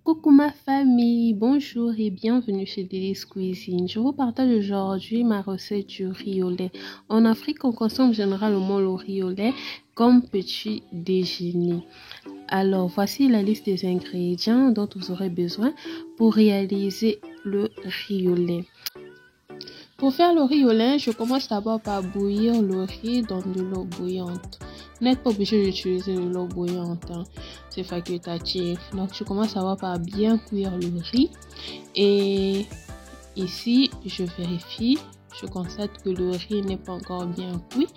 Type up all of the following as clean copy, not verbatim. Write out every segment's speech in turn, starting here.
Coucou ma famille, bonjour et bienvenue chez Délice Cuisine. Je vous partage aujourd'hui ma recette du riz au lait. En Afrique, on consomme généralement le riz au lait comme petit déjeuner. Alors, voici la liste des ingrédients dont vous aurez besoin pour réaliser le riz au lait. Pour faire le riz au lait, je commence d'abord par bouillir le riz dans de l'eau bouillante. Vous n'êtes pas obligé d'utiliser de l'eau bouillante, c'est facultatif. Donc, je commence d'abord par bien cuire le riz. Et ici, je vérifie. Je constate que le riz n'est pas encore bien cuit.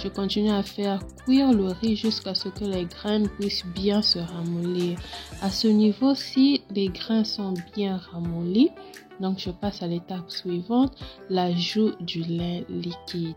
Je continue à faire cuire le riz jusqu'à ce que les graines puissent bien se ramollir. À ce niveau, si les grains sont bien ramollis, donc je passe à l'étape suivante, l'ajout du lait liquide.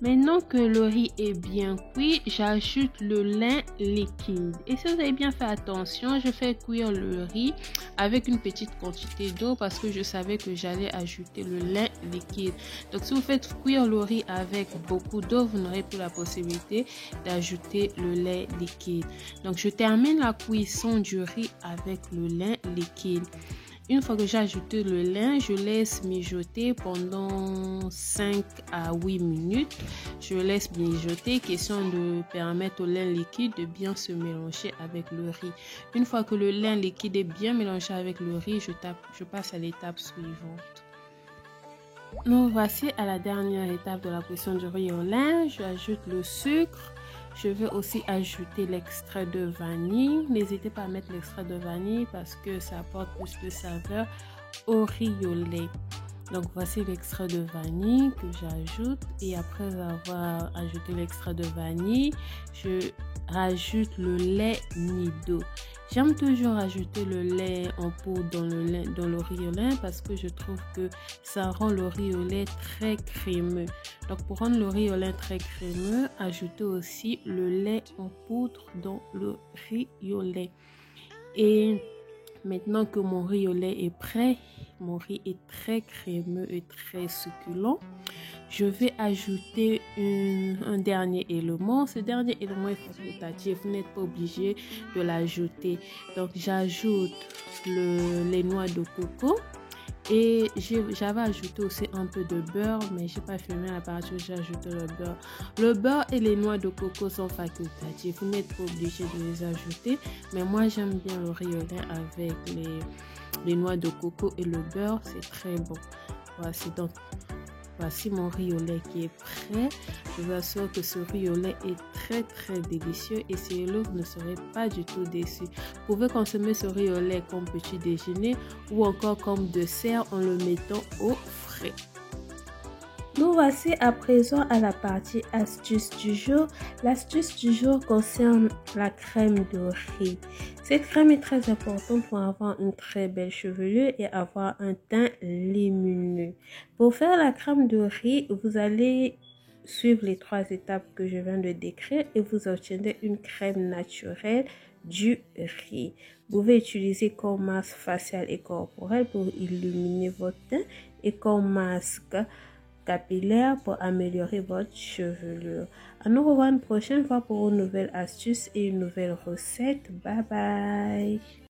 Maintenant que le riz est bien cuit, j'ajoute le lait liquide. Et si vous avez bien fait attention, je fais cuire le riz avec une petite quantité d'eau parce que je savais que j'allais ajouter le lait liquide. Donc si vous faites cuire le riz avec beaucoup d'eau, vous n'aurez plus la possibilité d'ajouter le lait liquide. Donc je termine la cuisson du riz avec le lait liquide. Une fois que j'ai ajouté le lait, je laisse mijoter pendant 5 à 8 minutes. Je laisse mijoter, question de permettre au lait liquide de bien se mélanger avec le riz. Une fois que le lait liquide est bien mélangé avec le riz, je passe à l'étape suivante. Nous voici à la dernière étape de la cuisson du riz au lait. J'ajoute le sucre. Je vais aussi ajouter l'extrait de vanille. N'hésitez pas à mettre l'extrait de vanille parce que ça apporte plus de saveur au riz au lait. Donc voici l'extrait de vanille que j'ajoute. Et après avoir ajouté l'extrait de vanille, je rajoute le lait nido. J'aime toujours ajouter le lait en poudre dans le riz au lait parce que je trouve que ça rend le riz au lait très crémeux. Donc pour rendre le riz au lait très crémeux, ajoutez aussi le lait en poudre dans le riz au lait. Et maintenant que mon riz au lait est prêt, mon riz est très crémeux et très succulent, je vais ajouter un dernier élément. Ce dernier élément est facultatif, vous n'êtes pas obligé de l'ajouter. Donc j'ajoute les noix de coco. Et j'avais ajouté aussi un peu de beurre, mais j'ai pas filmé la partie où j'ai ajouté le beurre. Le beurre et les noix de coco sont facultatifs. Vous n'êtes pas obligé de les ajouter. Mais moi, j'aime bien le riz au lait avec les noix de coco et le beurre. C'est très bon. Voici mon riz au lait qui est prêt. Je vous assure que ce riz au lait est très délicieux et essayez-le, vous ne serez pas du tout déçus. Vous pouvez consommer ce riz au lait comme petit déjeuner ou encore comme dessert en le mettant au frais. Nous voici à présent à la partie astuce du jour. L'astuce du jour concerne la crème de riz. Cette crème est très importante pour avoir une très belle chevelure et avoir un teint lumineux. Pour faire la crème de riz, vous allez suivre les 3 étapes que je viens de décrire et vous obtiendrez une crème naturelle du riz. Vous pouvez utiliser comme masque facial et corporel pour illuminer votre teint et comme masque capillaire pour améliorer votre chevelure. À nous revoir une prochaine fois pour une nouvelle astuce et une nouvelle recette. Bye bye.